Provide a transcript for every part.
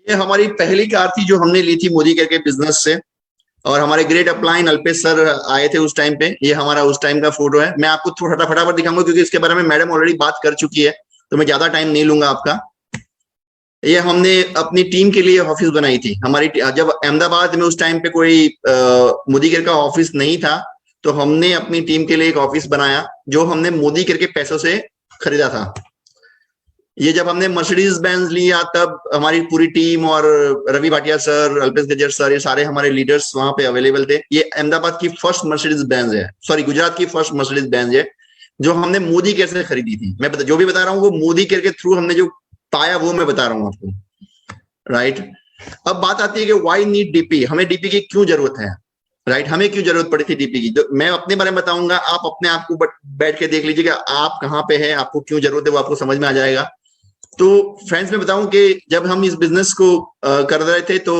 ये हमारी पहली कार थी जो हमने ली थी मोदी केयर के बिजनेस से, और हमारे ग्रेट अपलाइन अल्पेश सर आए थे उस टाइम पे। ये हमारा उस टाइम का फोटो है। मैं आपको थोड़ा फटाफट दिखाऊंगा क्योंकि इसके बारे में मैडम ऑलरेडी बात कर चुकी है, तो मैं ज्यादा टाइम नहीं लूंगा आपका। ये हमने अपनी टीम के लिए ऑफिस बनाई थी हमारी। जब अहमदाबाद में उस टाइम पे कोई मोदी केयर का ऑफिस नहीं था, तो हमने अपनी टीम के लिए एक ऑफिस बनाया जो हमने मोदी केयर के पैसों से खरीदा था। ये जब हमने मर्सिडीज बेंज लिया तब हमारी पूरी टीम और रवि भाटिया सर, अल्पेश गज्जर सर, ये सारे हमारे लीडर्स वहां पे अवेलेबल थे। ये अहमदाबाद की फर्स्ट मर्सिडीज बेंज है, सॉरी गुजरात की फर्स्ट मर्सिडीज बेंज है जो हमने मोदी केयर से खरीदी थी। मैं जो भी बता रहा हूँ वो मोदी केयर के थ्रू हमने जो पाया वो मैं बता रहा हूँ आपको, राइट। अब बात आती है कि व्हाई नीड डीपी, हमें डीपी की क्यों जरूरत है, राइट। हमें क्यों जरूरत पड़ी थी डीपी की, तो मैं अपने बारे में बताऊंगा, आप अपने आप को बैठ के देख लीजिएगा आप कहाँ पे है, आपको क्यों जरूरत है वो आपको समझ में आ जाएगा। तो फ्रेंड्स मैं बताऊं कि जब हम इस बिजनेस को कर रहे थे तो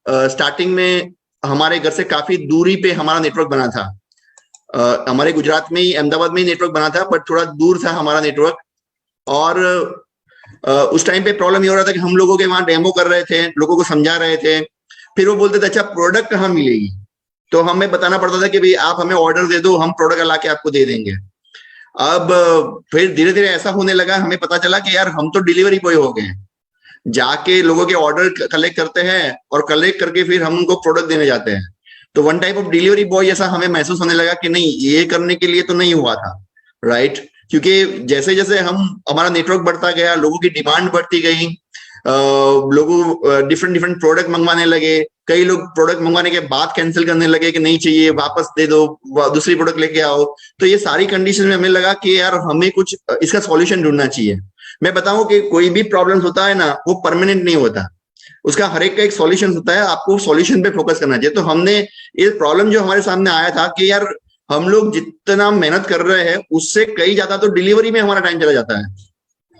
स्टार्टिंग में हमारे घर से काफी दूरी पे हमारा नेटवर्क बना था। हमारे गुजरात में ही, अहमदाबाद में ही नेटवर्क बना था, बट थोड़ा दूर था हमारा नेटवर्क। और उस टाइम पे प्रॉब्लम ये हो रहा था कि हम लोगों के वहां डेमो कर रहे थे, लोगों को समझा रहे थे, फिर वो बोलते थे अच्छा प्रोडक्ट कहाँ मिलेगी, तो हमें बताना पड़ता था कि भाई आप हमें ऑर्डर दे दो, हम प्रोडक्ट ला के आपको दे देंगे। अब फिर धीरे धीरे ऐसा होने लगा, हमें पता चला कि यार हम तो डिलीवरी बॉय हो गए, जाके लोगों के ऑर्डर कलेक्ट करते हैं और कलेक्ट करके फिर हम उनको प्रोडक्ट देने जाते हैं। तो one type of delivery boy ऐसा हमें महसूस होने लगा कि नहीं, ये करने के लिए तो नहीं हुआ था, राइट। क्योंकि जैसे जैसे हमारा नेटवर्क बढ़ता गया, लोगों की डिमांड बढ़ती गई, लोगों डिफरेंट डिफरेंट प्रोडक्ट मंगवाने लगे। कई लोग प्रोडक्ट मंगवाने के बाद कैंसिल करने लगे कि नहीं चाहिए, वापस दे दो, दूसरी प्रोडक्ट लेके आओ। तो ये सारी कंडीशन में हमें लगा कि यार हमें कुछ इसका सॉल्यूशन ढूंढना चाहिए। मैं बताऊं कि कोई भी प्रॉब्लम होता है ना, वो परमानेंट नहीं होता, उसका हर एक का एक सॉल्यूशन होता है, आपको सॉल्यूशन पे फोकस करना चाहिए। तो हमने ये प्रॉब्लम जो हमारे सामने आया था कि यार हम लोग जितना मेहनत कर रहे हैं उससे कई ज्यादा तो डिलीवरी में हमारा टाइम चला जाता है,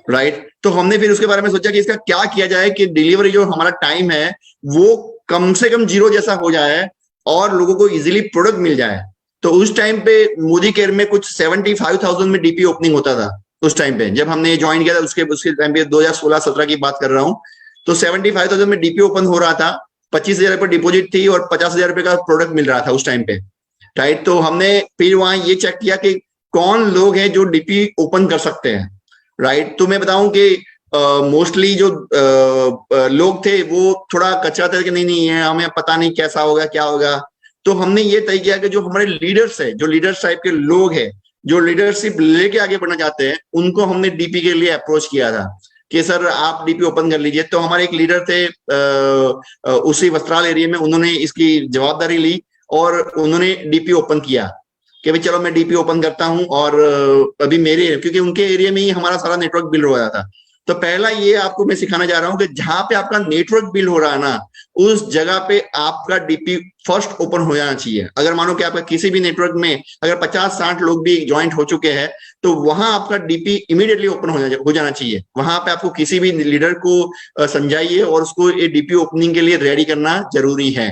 राइट। तो हमने फिर उसके बारे में सोचा कि इसका क्या किया जाए कि डिलीवरी जो हमारा टाइम है वो कम से कम जीरो जैसा हो जाए और लोगों को इजीली प्रोडक्ट मिल जाए। तो उस टाइम पे मोदी केयर में कुछ 75,000 में डीपी ओपनिंग होता था उस टाइम पे, जब हमने ज्वाइन किया था। उसके टाइम पे 2016-17 की बात कर रहा हूँ। तो 75,000 में डीपी ओपन हो रहा था, 25,000 रुपये डिपोजिट थी और 50,000 रुपये का प्रोडक्ट मिल रहा था उस टाइम पे, राइट। तो हमने फिर वहां ये चेक किया कि कौन लोग हैं जो डीपी ओपन कर सकते हैं, राइट। तो मैं बताऊं कि मोस्टली जो लोग थे वो थोड़ा कच्चा थे कि नहीं नहीं है, हमें पता नहीं कैसा होगा क्या होगा। तो हमने ये तय किया कि जो हमारे लीडर्स है, जो लीडर्स टाइप के लोग हैं, जो लीडरशिप लेके आगे बढ़ना चाहते हैं, उनको हमने डीपी के लिए अप्रोच किया था कि सर आप डीपी ओपन कर लीजिए। तो हमारे एक लीडर थे उसी वस्त्राल एरिया में, उन्होंने इसकी जवाबदारी ली और उन्होंने डीपी ओपन किया कि भाई चलो मैं डीपी ओपन करता हूं। और अभी मेरे, क्योंकि उनके एरिया में ही हमारा सारा नेटवर्क बिल्ड हो रहा था, तो पहला ये आपको मैं सिखाना चाह रहा हूं कि जहां पे आपका नेटवर्क बिल्ड हो रहा है ना, उस जगह पे आपका डीपी फर्स्ट ओपन हो जाना चाहिए। अगर मानो कि आपका किसी भी नेटवर्क में अगर 50-60 लोग भी ज्वाइंट हो चुके हैं, तो वहां आपका डीपी इमीडिएटली ओपन हो जाना चाहिए। वहां पे आपको किसी भी लीडर को समझाइए और उसको ये डीपी ओपनिंग के लिए रेडी करना जरूरी है।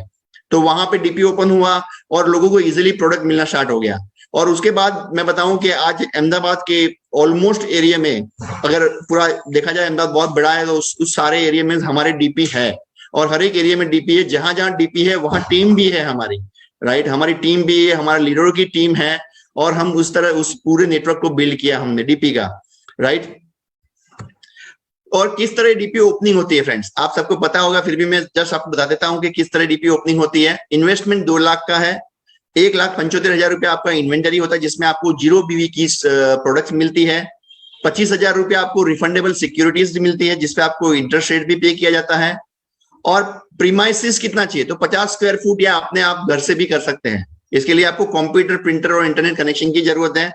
तो वहां पे डीपी ओपन हुआ और लोगों को इजीली प्रोडक्ट मिलना स्टार्ट हो गया। और उसके बाद मैं बताऊं कि आज अहमदाबाद के ऑलमोस्ट एरिया में, अगर पूरा देखा जाए अहमदाबाद बहुत बड़ा है, तो उस सारे एरिया में हमारे डीपी है और हर एक एरिया में डीपी है। जहां जहां डीपी है वहां टीम भी है हमारी, राइट। हमारी टीम भी है, हमारे लीडरों की टीम है, और हम उस तरह उस पूरे नेटवर्क को बिल्ड किया हमने डीपी का, राइट। और किस तरह डीपी ओपनिंग होती है फ्रेंड्स, आप सबको पता होगा, फिर भी मैं जस्ट आपको बता देता हूं कि किस तरह डीपी ओपनिंग होती है। इन्वेस्टमेंट 2 लाख का है, 1,75,000 आपका इन्वेंटरी होता है जिसमें आपको 0 BV की प्रोडक्ट्स मिलती है। 25,000 रुपये आपको रिफंडेबल सिक्योरिटीज मिलती है जिसपे आपको इंटरेस्ट रेट भी पे किया जाता है। और प्रीमाइसिस कितना चाहिए, तो 50 स्क्वायर फुट या अपने आप घर से भी कर सकते हैं। इसके लिए आपको कंप्यूटर, प्रिंटर और इंटरनेट कनेक्शन की जरूरत है,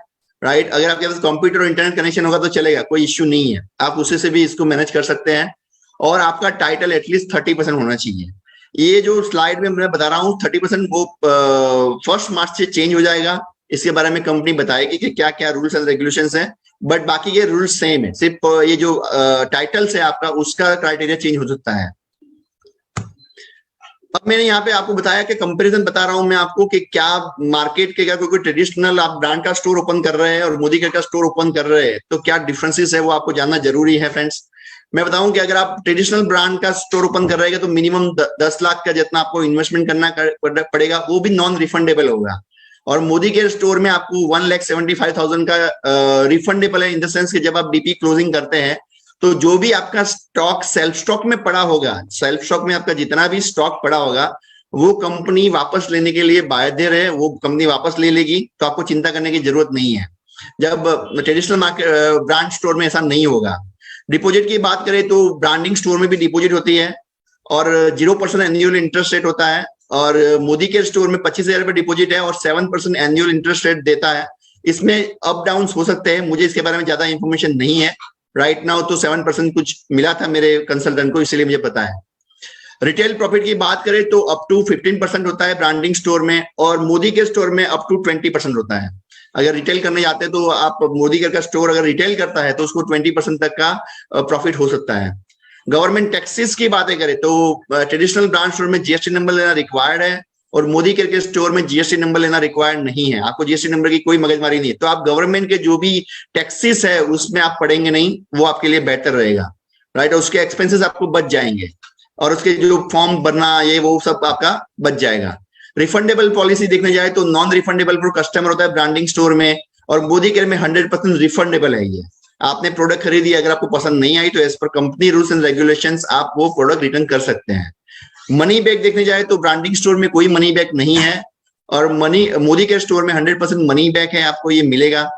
राइट। अगर आपके पास कंप्यूटर और इंटरनेट कनेक्शन होगा तो चलेगा, कोई इश्यू नहीं है, आप उससे से भी इसको मैनेज कर सकते हैं। और आपका टाइटल एटलीस्ट 30% होना चाहिए। ये जो स्लाइड में मैं बता रहा हूँ 30% वो 1 मार्च से चेंज हो जाएगा। इसके बारे में कंपनी बताएगी कि क्या क्या रूल्स एंड रेगुलेशंस हैं, बट बाकी ये रूल्स सेम है, सिर्फ ये जो टाइटल से आपका उसका क्राइटेरिया चेंज हो सकता है। अब मैंने यहाँ पे आपको बताया कि कंपैरिजन बता रहा हूं मैं आपको कि क्या मार्केट के, क्या कोई ट्रेडिशनल आप ब्रांड का स्टोर ओपन कर रहे हैं और मोदी केयर का स्टोर ओपन कर रहे हैं, तो क्या डिफरेंसेस है वो आपको जानना जरूरी है फ्रेंड्स। मैं बताऊं कि अगर आप ट्रेडिशनल ब्रांड का स्टोर ओपन कर रहे हैं तो मिनिमम 10 लाख का जितना आपको इन्वेस्टमेंट करना पड़ेगा, वो भी नॉन रिफंडेबल होगा। और मोदी केयर स्टोर में आपको 1,75,000 का रिफंडेबल है, इन द सेंस कि जब आप डीपी क्लोजिंग करते हैं तो जो भी आपका स्टॉक सेल्फ स्टॉक में पड़ा होगा, सेल्फ स्टॉक में आपका जितना भी स्टॉक पड़ा होगा वो कंपनी वापस लेने के लिए बाध्य है, वो कंपनी वापस ले लेगी, तो आपको चिंता करने की जरूरत नहीं है। जब ट्रेडिशनल मार्केट ब्रांड स्टोर में ऐसा नहीं होगा। डिपॉजिट की बात करें तो ब्रांडिंग स्टोर में भी डिपॉजिट होती है और 0% एनुअल इंटरेस्ट रेट होता है, और मोदी केयर स्टोर में 25,000 रुपए डिपॉजिट है और 7% एनुअल इंटरेस्ट रेट देता है। इसमें अप डाउन हो सकते हैं, मुझे इसके बारे में ज्यादा इंफॉर्मेशन नहीं है राइट नाउ, तो 7% कुछ मिला था मेरे कंसल्टेंट को, इसलिए मुझे पता है। रिटेल प्रॉफिट की बात करें तो अप टू 15% होता है ब्रांडिंग स्टोर में, और मोदी केयर स्टोर में अप टू 20% होता है। अगर रिटेल करने जाते हैं तो आप मोदी केयर का स्टोर अगर रिटेल करता है तो उसको 20% तक का प्रॉफिट हो सकता है। गवर्नमेंट टैक्सेस की बातें करें तो ट्रेडिशनल ब्रांड स्टोर में जीएसटी नंबर लेना रिक्वायर्ड है, और मोदी केयर के स्टोर में जीएसटी नंबर लेना रिक्वायर्ड नहीं है। आपको जीएसटी नंबर की कोई मगजमारी नहीं है, तो आप गवर्नमेंट के जो भी टैक्सेस है उसमें आप पड़ेंगे नहीं, वो आपके लिए बेटर रहेगा राइट। और उसके एक्सपेंसेस आपको बच जाएंगे, और उसके जो फॉर्म भरना ये वो सब आपका बच जाएगा। रिफंडेबल पॉलिसी देखने जाए तो नॉन रिफंडेबल फॉर कस्टमर होता है ब्रांडिंग स्टोर में, और मोदी केयर में 100% रिफंडेबल है। ये आपने प्रोडक्ट खरीदी, अगर आपको पसंद नहीं आई तो as per company rules and regulations आप वो प्रोडक्ट रिटर्न कर सकते हैं। मनी बैक देखने जाए तो ब्रांडिंग स्टोर में कोई मनी बैक नहीं है, और मोदी केयर स्टोर में 100% मनी बैक है, आपको ये मिलेगा।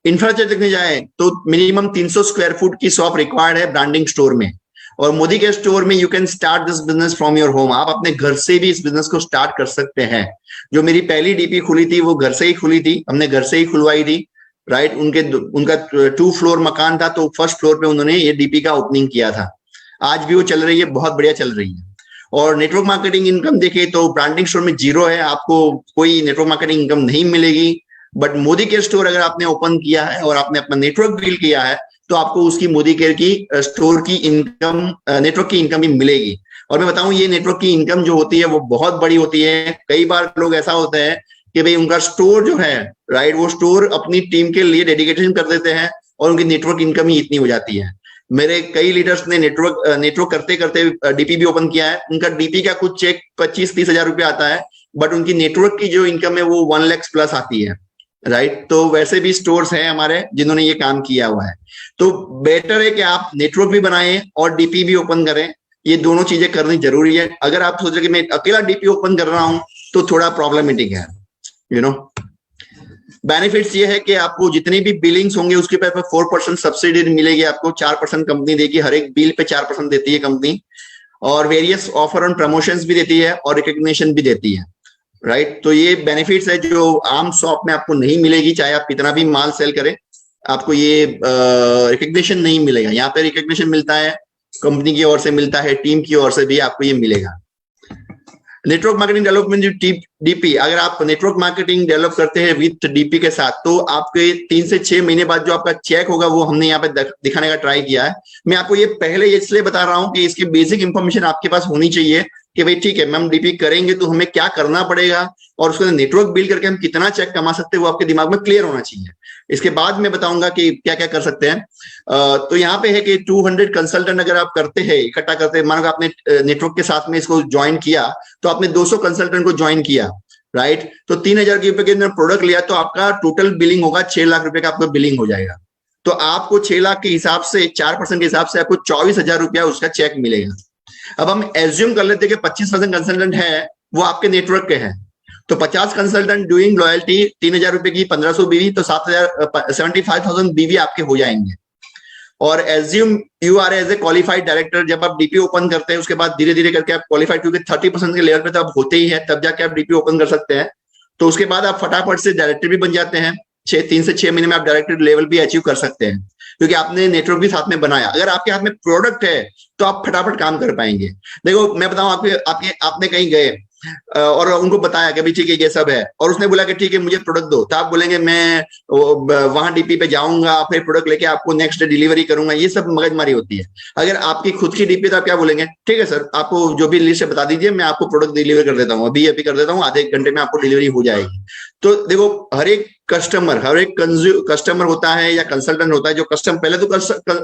इंफ्रास्ट्रक्चर देखने जाए तो मिनिमम 300 स्क्वायर फुट की शॉप रिक्वायर्ड है ब्रांडिंग स्टोर में, और मोदी केयर स्टोर में you can start this business from your home. आप अपने घर से भी इस बिजनेस को स्टार्ट कर सकते हैं। जो मेरी पहली डीपी खुली थी वो घर से ही खुली थी, हमने घर से ही खुलवाई थी राइट। उनका 2 फ्लोर मकान था, तो फर्स्ट फ्लोर पे उन्होंने ये डीपी का ओपनिंग किया था। आज भी वो चल रही है, बहुत बढ़िया चल रही है। और नेटवर्क मार्केटिंग इनकम देखे तो ब्रांडिंग स्टोर में 0 है, आपको कोई नेटवर्क मार्केटिंग इनकम नहीं मिलेगी। बट मोदी केयर स्टोर अगर आपने ओपन किया है और आपने अपना नेटवर्क बिल्ड किया है तो आपको उसकी मोदी केयर की स्टोर की इनकम, नेटवर्क की इनकम भी मिलेगी। और मैं बताऊं ये नेटवर्क की इनकम जो होती है वो बहुत बड़ी होती है। कई बार लोग ऐसा होता है कि भाई उनका स्टोर जो है राइट, वो स्टोर अपनी टीम के लिए डेडिकेशन कर देते हैं और उनकी नेटवर्क इनकम ही इतनी हो जाती है। मेरे कई लीडर्स ने नेटवर्क करते करते डीपी भी ओपन किया है, उनका डीपी का कुछ चेक 25-30 हजार रुपया आता है, बट उनकी नेटवर्क की जो इनकम है वो 1 लाख प्लस आती है राइट। तो वैसे भी स्टोर्स हैं हमारे जिन्होंने ये काम किया हुआ है। तो बेटर है कि आप नेटवर्क भी बनाएं और डीपी भी ओपन करें, ये दोनों चीजें करनी जरूरी है। अगर आप सोच रहे कि मैं अकेला डीपी ओपन कर रहा हूं तो थोड़ा प्रॉब्लमेटिक है यू नो। बेनिफिट्स ये है कि आपको जितनी भी बिलिंग्स होंगे उसके पर 4% सब्सिडी मिलेगी, आपको 4% कंपनी देगी, हर एक बिल पे 4% देती है कंपनी, और वेरियस ऑफर ऑन प्रमोशंस भी देती है और रिकग्निशन भी देती है राइट। तो ये बेनिफिट्स है जो आम शॉप में आपको नहीं मिलेगी, चाहे आप कितना भी माल सेल करें, आपको ये रिकग्निशन नहीं मिलेगा। यहाँ पे रिकग्निशन मिलता है, कंपनी की ओर से मिलता है, टीम की ओर से भी आपको ये मिलेगा। नेटवर्क मार्केटिंग डेवलपमेंट डीपी, अगर आप नेटवर्क मार्केटिंग डेवलप करते हैं विथ डीपी के साथ तो आपके 3 से 6 महीने बाद जो आपका चेक होगा वो हमने यहाँ पे दिखाने का ट्राई किया है। मैं आपको ये पहले इसलिए बता रहा हूँ कि इसकी बेसिक इंफॉर्मेशन आपके पास होनी चाहिए कि भाई ठीक है, हम डीपी करेंगे तो हमें क्या करना पड़ेगा और उसके नेटवर्क बिल्ड करके हम कितना चेक कमा सकते हैं वो आपके दिमाग में क्लियर होना चाहिए। इसके बाद मैं बताऊंगा कि क्या क्या कर सकते हैं। तो यहाँ पे है कि 200 कंसल्टेंट अगर आप करते हैं, इकट्ठा करते हैं, मानो आपने नेटवर्क के साथ में इसको ज्वाइन किया तो आपने 200 कंसल्टेंट को ज्वाइन किया राइट, तो 3,000 रुपए के अंदर प्रोडक्ट लिया तो आपका टोटल बिलिंग होगा 6 लाख रुपए का आपका बिलिंग हो जाएगा। तो आपको 6 लाख के हिसाब से 4% के हिसाब से आपको 24,000 रुपया उसका चेक मिलेगा। अब हम एज्यूम कर लेते हैं कि 25% कंसल्टेंट है वो आपके नेटवर्क के हैं, तो 50 कंसल्टेंट डूइंग लॉयल्टी 3,000 रुपए की 1,500 बीवी, तो 75,000 बीवी आपके हो जाएंगे। और assume you are as a qualified director, जब आप डीपी ओपन करते हैं उसके बाद धीरे धीरे करके आप क्वालिफाइड, क्योंकि 30% के लेवल पे तो आप होते ही है तब जाके आप डीपी ओपन कर सकते हैं। तो उसके बाद आप फटाफट से डायरेक्टर भी बन जाते हैं, 3 से 6 महीने में आप डायरेक्टर लेवल भी अचीव कर सकते हैं क्योंकि आपने नेटवर्क भी साथ में बनाया। अगर आपके हाथ में प्रोडक्ट है तो आप फटाफट काम कर पाएंगे। देखो मैं बताऊं, आपने कहीं गए और उनको बताया कि भाई ठीक है ये सब है, और उसने बोला कि ठीक है मुझे प्रोडक्ट दो, तो आप बोलेंगे मैं वहां डीपी पे जाऊंगा, फिर प्रोडक्ट लेके आपको नेक्स्ट डे डिलीवरी करूंगा, ये सब मगजमारी होती है। अगर आपकी खुद की डीपी, तो आप क्या बोलेंगे, ठीक है सर आपको जो भी लिस्ट है बता दीजिए, मैं आपको प्रोडक्ट डिलीवर कर देता हूँ, अभी कर देता हूँ, आधे एक घंटे में आपको डिलीवरी हो जाएगी। तो देखो, हर एक कस्टमर होता है या कंसल्टेंट होता है, जो पहले तो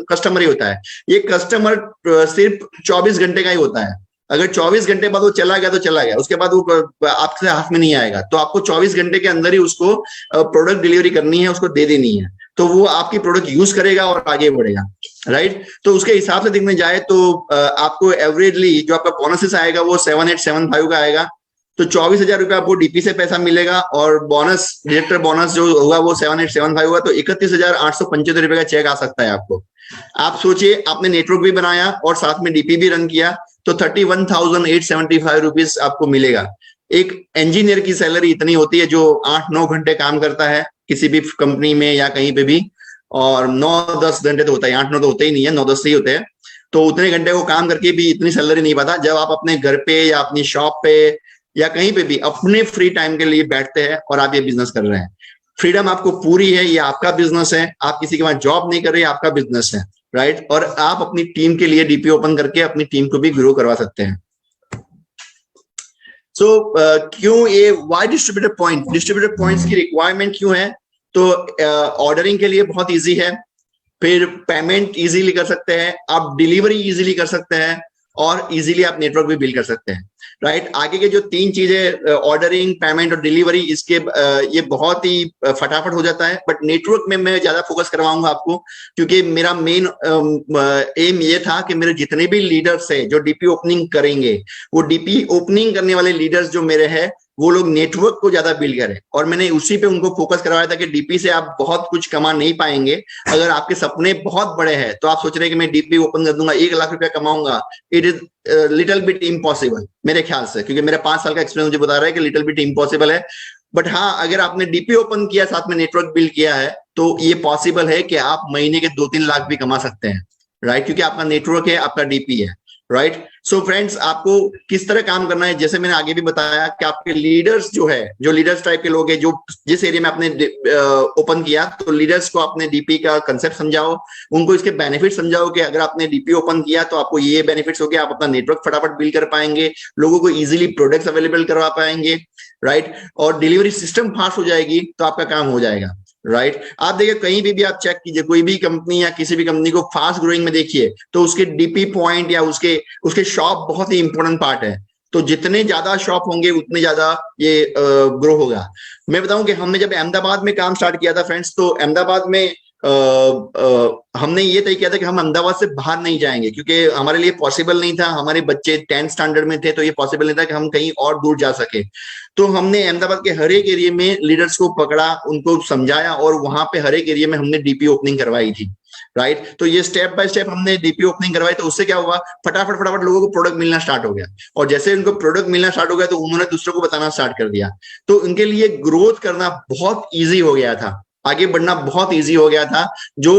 कस्टमर ही होता है। ये कस्टमर सिर्फ 24 घंटे का ही होता है। अगर 24 घंटे बाद वो चला गया तो चला गया, उसके बाद वो आपके हाथ में नहीं आएगा। तो आपको 24 घंटे के अंदर ही उसको प्रोडक्ट डिलीवरी करनी है, उसको दे देनी है, तो वो आपकी प्रोडक्ट यूज करेगा और आगे बढ़ेगा, राइट। तो उसके हिसाब से देखने जाए तो आपको एवरेजली जो आपका बोनस आएगा वो 7875 का आएगा। तो 24,000 रुपये आपको डीपी से पैसा मिलेगा, और बोनस, डायरेक्टर बोनस जो होगा वो 7875 होगा, तो 31,875 रुपये का चेक आ सकता है आपको। आप सोचिए, आपने नेटवर्क भी बनाया और साथ में डीपी भी रन किया, तो 31,875 रुपीज आपको मिलेगा। एक इंजीनियर की सैलरी इतनी होती है जो 8-9 घंटे काम करता है किसी भी कंपनी में या कहीं पे भी, और 9-10 घंटे तो होता है, 8-9 तो होते ही नहीं है, 9-10 ही होते हैं। तो उतने घंटे को काम करके भी इतनी सैलरी नहीं पाता। जब आप अपने घर पे या अपनी शॉप पे या कहीं पे भी अपने फ्री टाइम के लिए बैठते हैं और आप ये बिजनेस कर रहे हैं, फ्रीडम आपको पूरी है, ये आपका बिजनेस है, आप किसी के पास जॉब नहीं कर रहे, आपका बिजनेस है, राइट। और आप अपनी टीम के लिए डीपी ओपन करके अपनी टीम को भी ग्रो करवा सकते हैं। सो क्यों ये वाई डिस्ट्रीब्यूटर पॉइंट्स की रिक्वायरमेंट क्यों है? तो ऑर्डरिंग के लिए बहुत इजी है, फिर पेमेंट इजीली कर सकते हैं, आप डिलीवरी इजीली कर सकते हैं, और इजीली आप नेटवर्क भी बिल्ड कर सकते हैं, राइट। आगे के जो 3 चीजें, ऑर्डरिंग, पेमेंट और डिलीवरी, इसके ये बहुत ही फटाफट हो जाता है। बट नेटवर्क में मैं ज्यादा फोकस करवाऊंगा आपको, क्योंकि मेरा मेन एम ये था कि मेरे जितने भी लीडर्स है जो डीपी ओपनिंग करेंगे, वो डीपी ओपनिंग करने वाले लीडर्स जो मेरे हैं, वो लोग नेटवर्क को ज्यादा बिल्ड करें। और मैंने उसी पे उनको फोकस करवाया था कि डीपी से आप बहुत कुछ कमा नहीं पाएंगे। अगर आपके सपने बहुत बड़े हैं, तो आप सोच रहे हैं कि मैं डीपी ओपन कर दूंगा 1 लाख रुपया कमाऊंगा, it is little bit impossible मेरे ख्याल से, क्योंकि मेरा 5 साल का एक्सपीरियंस मुझे बता रहा है कि लिटिल बिट इम्पॉसिबल है। बट हाँ, अगर आपने डीपी ओपन किया, साथ में नेटवर्क बिल्ड किया है, तो ये पॉसिबल है कि आप महीने के 2-3 लाख भी कमा सकते हैं, राइट, क्योंकि आपका नेटवर्क है, आपका डीपी है, राइट। सो फ्रेंड्स, आपको किस तरह काम करना है, जैसे मैंने आगे भी बताया कि आपके लीडर्स जो लीडर्स टाइप के लोग हैं, जो जिस एरिया में आपने ओपन किया, तो लीडर्स को आपने डीपी का कंसेप्ट समझाओ, उनको इसके बेनिफिट समझाओ कि अगर आपने डीपी ओपन किया तो आपको ये बेनिफिट्स हो गए, आप अपना नेटवर्क फटाफट बिल्ड कर पाएंगे, लोगों को इजीली प्रोडक्ट्स अवेलेबल करवा पाएंगे, राइट, और डिलीवरी सिस्टम फास्ट हो जाएगी, तो आपका काम हो जाएगा, राइट। आप देखिए, कहीं भी आप चेक कीजिए, कोई भी कंपनी या किसी भी कंपनी को फास्ट ग्रोइंग में देखिए, तो उसके डीपी पॉइंट या उसके शॉप बहुत ही इंपॉर्टेंट पार्ट है। तो जितने ज्यादा शॉप होंगे उतने ज्यादा ये ग्रो होगा। मैं बताऊं कि हमने जब अहमदाबाद में काम स्टार्ट किया था फ्रेंड्स, तो अहमदाबाद में हमने ये तय किया था कि हम अहमदाबाद से बाहर नहीं जाएंगे, क्योंकि हमारे लिए पॉसिबल नहीं था, हमारे बच्चे 10th स्टैंडर्ड में थे, तो ये पॉसिबल नहीं था कि हम कहीं और दूर जा सके। तो हमने अहमदाबाद के हर एक एरिया में लीडर्स को पकड़ा, उनको समझाया, और वहां पे हर एक एरिया में हमने डीपी ओपनिंग करवाई थी, राइट। तो ये स्टेप बाय स्टेप हमने डीपी ओपनिंग करवाई, तो उससे क्या हुआ, फटाफट फटाफट लोगों को प्रोडक्ट मिलना स्टार्ट हो गया, और जैसे उनको प्रोडक्ट मिलना स्टार्ट हो गया, तो उन्होंने दूसरों को बताना स्टार्ट कर दिया। तो उनके लिए ग्रोथ करना बहुत ईजी हो गया था, आगे बढ़ना बहुत इजी हो गया था। जो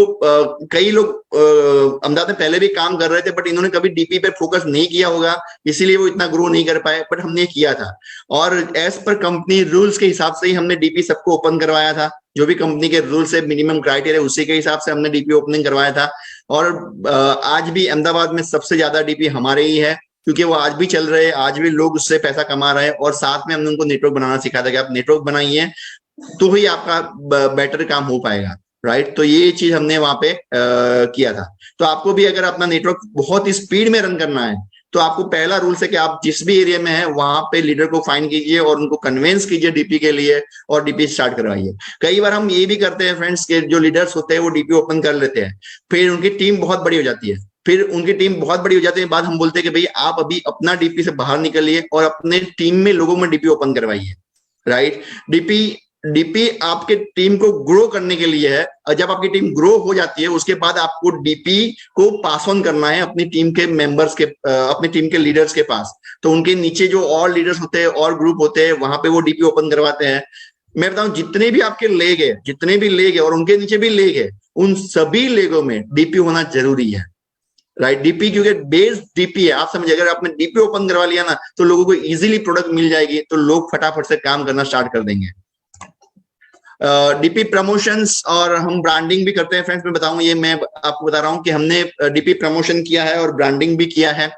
कई लोग अहमदाबाद में पहले भी काम कर रहे थे, बट इन्होंने कभी डीपी पे फोकस नहीं किया होगा, इसीलिए वो इतना ग्रो नहीं कर पाए, बट हमने किया था। और एज पर कंपनी रूल्स के हिसाब से ही हमने डीपी सबको ओपन करवाया था, जो भी कंपनी के रूल्स है, मिनिमम क्राइटेरिया, उसी के हिसाब से हमने डीपी ओपनिंग करवाया था। और आज भी अहमदाबाद में सबसे ज्यादा डीपी हमारे ही है, क्योंकि वो आज भी चल रहे हैं, आज भी लोग उससे पैसा कमा रहे हैं। और साथ में हमने उनको नेटवर्क बनाना सिखाया था कि आप नेटवर्क बनाइए, तो ही आपका बेटर काम हो पाएगा, राइट। तो ये चीज हमने वहां पे किया था। तो आपको भी अगर अपना नेटवर्क बहुत ही स्पीड में रन करना है, तो आपको पहला रूल है कि आप जिस भी एरिया में है, वहां पे लीडर को फाइंड कीजिए और उनको कन्विंस कीजिए डीपी के लिए, और डीपी स्टार्ट करवाइए। कई बार हम ये भी करते हैं फ्रेंड्स के जो लीडर्स होते हैं वो डीपी ओपन कर लेते हैं, फिर उनकी टीम बहुत बड़ी हो जाती है, बाद हम बोलते हैं कि भाई आप अभी अपना डीपी से बाहर निकलिए और अपने टीम में लोगों में डीपी ओपन करवाइए, राइट। डीपी आपके टीम को ग्रो करने के लिए है, और जब आपकी टीम ग्रो हो जाती है, उसके बाद आपको डीपी को पास ऑन करना है अपनी टीम के मेंबर्स के, अपनी टीम के लीडर्स के पास। तो उनके नीचे जो और लीडर्स होते हैं और ग्रुप होते हैं, वहां पे वो डीपी ओपन करवाते हैं। मैं बताऊं, जितने भी आपके लेग है और उनके नीचे भी लेग है, उन सभी लेगों में डीपी होना जरूरी है, राइट। डीपी क्योंकि बेस डीपी है, आप समझिए, अगर आपने डीपी ओपन करवा लिया ना तो लोगों को इजीली प्रोडक्ट मिल जाएगी, तो लोग फटाफट से काम करना स्टार्ट कर देंगे। डीपी प्रमोशंस और हम ब्रांडिंग भी करते हैं फ्रेंड्स। मैं बताऊं, ये मैं आपको बता रहा हूं कि हमने डीपी प्रमोशन किया है और ब्रांडिंग भी किया है।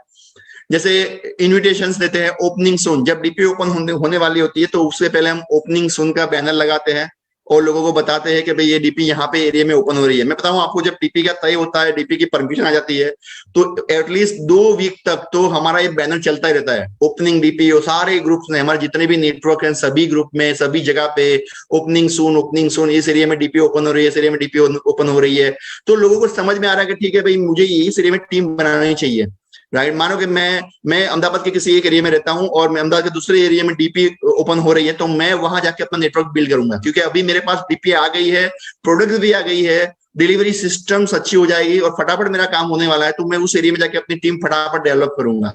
जैसे इनविटेशंस देते हैं ओपनिंग सून, जब डीपी ओपन होने वाली होती है तो उससे पहले हम ओपनिंग सून का बैनर लगाते हैं और लोगों को बताते हैं कि भाई ये डीपी यहाँ पे एरिया में ओपन हो रही है। मैं बताऊं आपको, जब डीपी का तय होता है, डीपी की परमिशन आ जाती है, तो एटलीस्ट 2 वीक तक तो हमारा ये बैनर चलता ही रहता है। ओपनिंग डीपी, और सारे ग्रुप्स में, हमारे जितने भी नेटवर्क हैं सभी ग्रुप में, सभी जगह पे ओपनिंग सून, इस एरिया में डीपी ओपन हो रही है, इस एरिया में डीपी ओपन हो रही है। तो लोगों को समझ में आ रहा है कि ठीक है भाई, मुझे इस एरिया में टीम बनानी चाहिए। राइट। मानो कि मैं अहमदाबाद के किसी एक एरिया में रहता हूं और मैं अहमदाबाद के दूसरे एरिया में डीपी ओपन हो रही है, तो मैं वहां जाके अपना नेटवर्क बिल्ड करूंगा, क्योंकि अभी मेरे पास डीपी आ गई है, प्रोडक्ट भी आ गई है, डिलीवरी सिस्टम्स अच्छी हो जाएगी और फटाफट मेरा काम होने वाला है, तो मैं उस एरिया में जाके अपनी टीम फटाफट डेवलप करूंगा।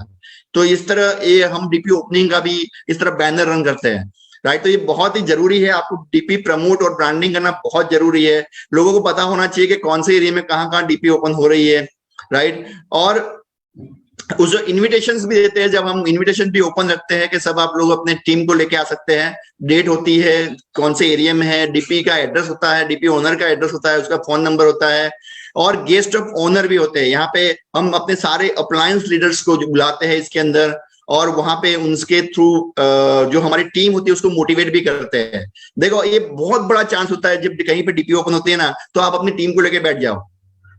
तो इस तरह ये हम डीपी ओपनिंग का भी इस तरह बैनर रन करते हैं। राइट। तो ये बहुत ही जरूरी है, आपको डीपी प्रमोट और ब्रांडिंग करना बहुत जरूरी है। लोगों को पता होना चाहिए कि कौन से एरिया में कहाँ कहाँ डीपी ओपन हो रही है। राइट। और उस जो इनविटेशंस भी देते हैं, जब हम इनविटेशन भी ओपन रखते हैं कि सब आप लोग अपने टीम को लेके आ सकते हैं, डेट होती है, कौन से एरिया में है, डीपी का एड्रेस होता है, डीपी ओनर का एड्रेस होता है, उसका फोन नंबर होता है, और गेस्ट ऑफ ऑनर भी होते हैं। यहाँ पे हम अपने सारे अप्लायंस लीडर्स को बुलाते हैं इसके अंदर, और वहां पे उनके थ्रू जो हमारी टीम होती है उसको मोटिवेट भी करते हैं। देखो, ये बहुत बड़ा चांस होता है जब कहीं पे डीपी ओपन होती है ना, तो आप अपनी टीम को लेके बैठ जाओ।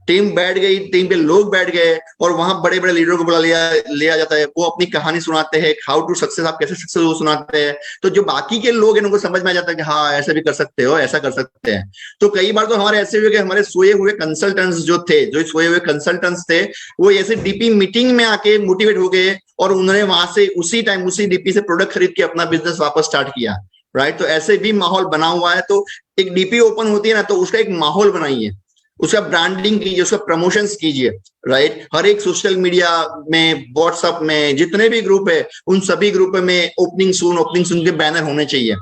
टीम बैठ गई, टीम पे लोग बैठ गए, और वहां बड़े बड़े लीडर को बुला लिया जाता है, वो अपनी कहानी सुनाते हैं, हाउ टू सक्सेस, आप कैसे सक्सेस वो सुनाते हैं। तो जो बाकी के लोग हैं उनको समझ में आ जाता है कि हाँ, ऐसे भी कर सकते हो, ऐसा कर सकते हैं। तो कई बार तो हमारे ऐसे हुए कि हमारे सोए हुए कंसल्टेंट्स थे, वो ऐसे डीपी मीटिंग में आके मोटिवेट हो गए, और उन्होंने वहां से उसी टाइम उसी डीपी से प्रोडक्ट खरीद के अपना बिजनेस वापस स्टार्ट किया। राइट। तो ऐसे भी माहौल बना हुआ है। तो एक डीपी ओपन होती है ना, तो उसका एक माहौल बनाइए, उसका ब्रांडिंग कीजिए, उसका प्रमोशंस कीजिए। राइट। हर एक सोशल मीडिया में, व्हाट्सएप में, जितने भी ग्रुप है उन सभी ग्रुप में ओपनिंग सून के बैनर होने चाहिए।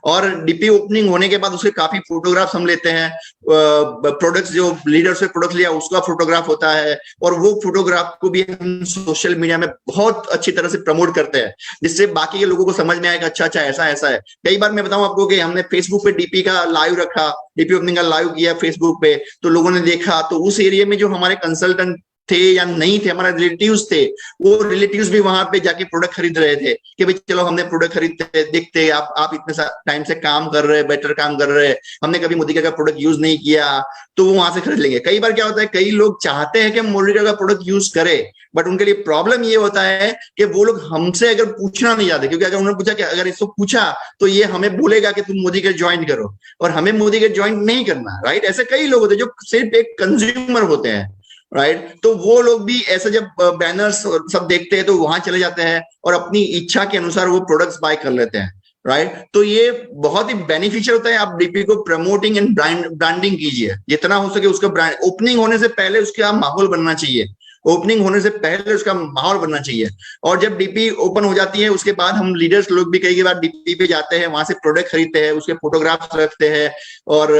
और डीपी ओपनिंग होने के बाद उसके काफी फोटोग्राफ्स हम लेते हैं। प्रोडक्ट्स, जो लीडर से प्रोडक्ट लिया उसका फोटोग्राफ होता है, और वो फोटोग्राफ को भी हम सोशल मीडिया में बहुत अच्छी तरह से प्रमोट करते हैं, जिससे बाकी के लोगों को समझ में आएगा अच्छा अच्छा ऐसा ऐसा है। कई बार मैं बताऊं आपको कि हमने फेसबुक पे डीपी का लाइव रखा, डीपी ओपनिंग का लाइव किया फेसबुक पे, तो लोगों ने देखा, तो उस एरिया में जो हमारे कंसल्टेंट थे या नहीं थे, हमारे रिलेटिव्स थे, वो रिलेटिव्स भी वहां पे जाके प्रोडक्ट खरीद रहे थे कि भाई चलो हमने प्रोडक्ट खरीदते, देखते आप इतने टाइम से काम कर रहे हैं, बेटर काम कर रहे हैं, हमने कभी मोदी का प्रोडक्ट यूज नहीं किया, तो वो वहां से खरीद लेंगे। कई बार क्या होता है, कई लोग चाहते हैं कि हम मोदी का प्रोडक्ट यूज करें, बट उनके लिए प्रॉब्लम ये होता है कि वो लोग हमसे अगर पूछना नहीं चाहते, क्योंकि अगर उन्होंने पूछा कि अगर इसको पूछा तो ये हमें बोलेगा कि तुम मोदी के ज्वाइन करो, और हमें मोदी के ज्वाइन नहीं करना। राइट। ऐसे कई लोग होते हैं जो सिर्फ एक कंज्यूमर होते हैं। राइट। तो वो लोग भी ऐसे जब बैनर्स सब देखते हैं तो वहां चले जाते हैं और अपनी इच्छा के अनुसार वो प्रोडक्ट्स बाय कर लेते हैं। राइट। तो ये बहुत ही बेनिफिशियल होता है। आप डीपी को प्रमोटिंग एंड ब्रांडिंग कीजिए जितना हो सके। उसका ब्रांड ओपनिंग होने से पहले उसका माहौल बनना चाहिए, ओपनिंग होने से पहले उसका माहौल बनना चाहिए। और जब डीपी ओपन हो जाती है उसके बाद हम लीडर्स लोग भी कई बार डीपी पे जाते हैं, वहां से प्रोडक्ट खरीदते हैं, उसके फोटोग्राफ्स रखते हैं और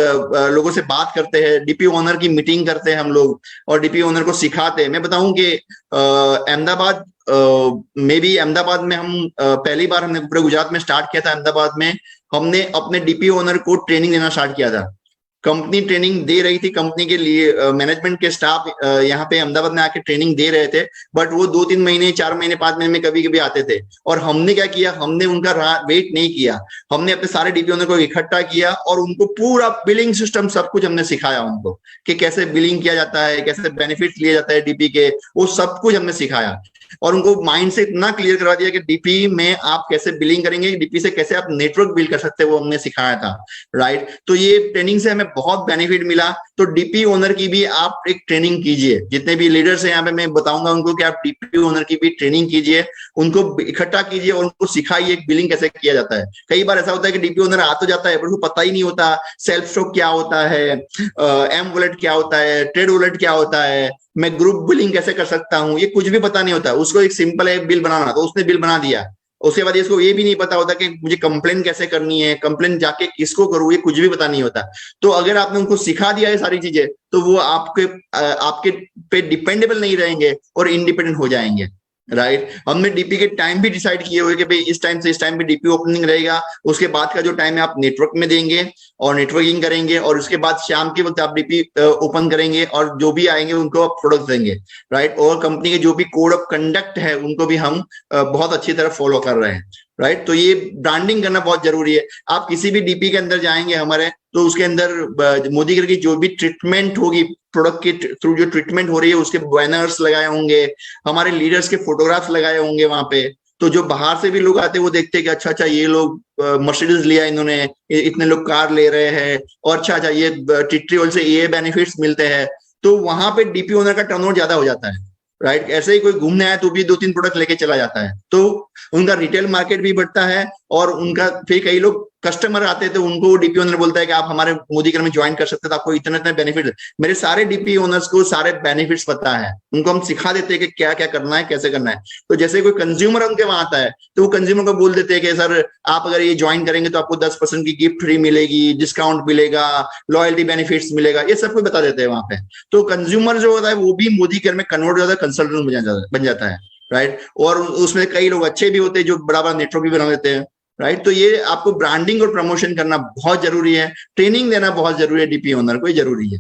लोगों से बात करते हैं, डीपी ओनर की मीटिंग करते हैं हम लोग, और डीपी ओनर को सिखाते हैं। मैं बताऊं कि अहमदाबाद में भी, अहमदाबाद में हम पहली बार हमने पूरे गुजरात में स्टार्ट किया था। अहमदाबाद में हमने अपने डीपी ओनर को ट्रेनिंग देना स्टार्ट किया था। कंपनी ट्रेनिंग दे रही थी, कंपनी के लिए मैनेजमेंट के स्टाफ यहाँ पे अहमदाबाद में आके ट्रेनिंग दे रहे थे, बट वो 2-3 महीने, 4 महीने, 5 महीने में कभी कभी आते थे। और हमने क्या किया, हमने उनका वेट नहीं किया, हमने अपने सारे डीपी ओनर को इकट्ठा किया और उनको पूरा बिलिंग सिस्टम सब कुछ हमने सिखाया उनको, कि कैसे बिलिंग किया जाता है, कैसे बेनिफिट लिए जाता है डीपी के, वो सब कुछ हमने सिखाया। और उनको माइंड से इतना क्लियर करवा दिया कि डीपी में आप कैसे बिलिंग करेंगे, डीपी से कैसे आप नेटवर्क बिल्ड कर सकते हैं, वो हमने सिखाया था। राइट। तो ये ट्रेनिंग से हमें बहुत बेनिफिट मिला। तो डीपी ओनर की भी आप एक ट्रेनिंग कीजिए। जितने भी लीडर्स हैं यहाँ पे मैं बताऊंगा उनको कि आप डीपी ओनर की भी ट्रेनिंग कीजिए, उनको इकट्ठा कीजिए और उनको सिखाइए बिलिंग कैसे किया जाता है। कई बार ऐसा होता है कि डीपी ओनर आ तो जाता है पर उसको पता ही नहीं होता सेल्फ स्टॉक क्या होता है, एम वॉलेट क्या होता है, ट्रेड वॉलेट क्या होता है, मैं ग्रुप बिलिंग कैसे कर सकता हूँ, ये कुछ भी पता नहीं होता। उसको एक सिंपल है बिल बनाना, तो उसने बिल बना दिया उसके बाद इसको ये भी नहीं पता होता कि मुझे कंप्लेन कैसे करनी है, कंप्लेन जाके किसको करूँ, ये कुछ भी पता नहीं होता। तो अगर आपने उनको सिखा दिया है सारी चीजें, तो वो आपके पे डिपेंडेबल नहीं रहेंगे और इंडिपेंडेंट हो जाएंगे, राइट। हमने डीपी के टाइम भी डिसाइड किए हुए कि भाई इस टाइम से इस टाइम पे डीपी ओपनिंग रहेगा, उसके बाद का जो टाइम है आप नेटवर्क में देंगे और नेटवर्किंग करेंगे, और उसके बाद शाम के वक्त आप डीपी ओपन करेंगे और जो भी आएंगे उनको आप प्रोडक्ट देंगे, राइट। और कंपनी के जो भी कोड ऑफ कंडक्ट है उनको भी हम बहुत अच्छी तरह फॉलो कर रहे हैं, राइट। तो ये ब्रांडिंग करना बहुत जरूरी है। आप किसी भी डीपी के अंदर जाएंगे हमारे, तो उसके अंदर मोदी की जो भी ट्रीटमेंट होगी, प्रोडक्ट के थ्रू जो ट्रीटमेंट हो रही है, उसके बैनर्स लगाए होंगे, हमारे लीडर्स के फोटोग्राफ्स लगाए होंगे वहां पे। तो जो बाहर से भी लोग आते हैं वो देखते हैं कि अच्छा अच्छा ये लोग मर्सिडीज लिया इन्होंने, इतने लोग कार ले रहे हैं, और अच्छा अच्छा ये टिटरी ऑयल से ये बेनिफिट्स मिलते हैं। तो वहां पे डीपी ओनर का टर्नओवर ज्यादा हो जाता है, राइट। ऐसे ही कोई घूमने आया तो भी 2-3 प्रोडक्ट लेके चला जाता है, तो उनका रिटेल मार्केट भी बढ़ता है। और उनका फिर कई लोग कस्टमर आते हैं तो उनको डीपी ओनर बोलता है कि आप हमारे मोदी केयर में ज्वाइन कर सकते हैं, तो आपको इतने इतने बेनिफिट। मेरे सारे डीपी ओनर्स को सारे बेनिफिट्स पता है, उनको हम सिखा देते हैं कि क्या क्या करना है, कैसे करना है। तो जैसे कोई कंज्यूमर उनके वहां आता है तो वो कंज्यूमर को बोल देते हैं कि सर आप अगर ये ज्वाइन करेंगे तो आपको 10% की गिफ्ट फ्री मिलेगी, डिस्काउंट मिलेगा, लॉयल्टी बेनिफिट्स मिलेगा, ये सब कुछ बता देते हैं वहां पे। तो कंज्यूमर जो होता है वो भी मोदी केयर में कन्वर्ट हो जाता है, कंसल्टेंट बन जाता है, राइट। और उसमें कई लोग अच्छे भी होते हैं जो बड़ा बड़ा नेटवर्क भी बना देते हैं, राइट। तो ये आपको ब्रांडिंग और प्रमोशन करना बहुत जरूरी है, ट्रेनिंग देना बहुत जरूरी है, डीपी ओनर को जरूरी है।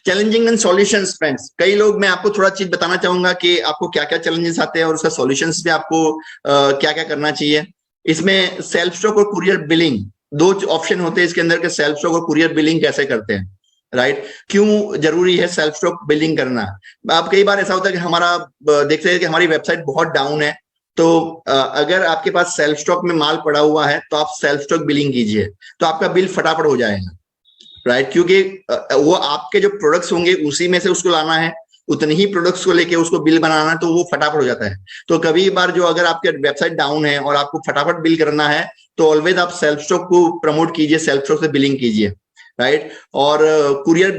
चैलेंजिंग एंड सॉल्यूशंस फ्रेंड्स, कई लोग, मैं आपको थोड़ा चीज बताना चाहूंगा कि आपको क्या क्या चैलेंजेस आते हैं और उसका सॉल्यूशंस भी आपको क्या क्या करना चाहिए। इसमें सेल्फ स्टॉक और कुरियर बिलिंग दो ऑप्शन होते हैं इसके अंदर के, सेल्फ स्टॉक और कुरियर बिलिंग कैसे करते हैं, राइट। क्यों जरूरी है सेल्फ स्टॉक बिलिंग करना। अब कई बार ऐसा होता है कि हमारा देखते हैं कि हमारी वेबसाइट बहुत डाउन है, तो अगर आपके पास सेल्फ स्टॉक में माल पड़ा हुआ है तो आप सेल्फ स्टॉक बिलिंग कीजिए, तो आपका बिल फटाफट हो जाएगा, राइट। क्योंकि वो आपके जो प्रोडक्ट्स होंगे उसी में से उसको लाना है, उतने ही प्रोडक्ट्स को लेके उसको बिल बनाना है, तो वो फटाफट हो जाता है। तो कभी बार जो अगर आपके वेबसाइट डाउन है और आपको फटाफट बिल करना है, तो ऑलवेज आप सेल्फ स्टॉक को प्रमोट कीजिए, सेल्फ स्टॉक से बिलिंग कीजिए, राइट। और कुरियर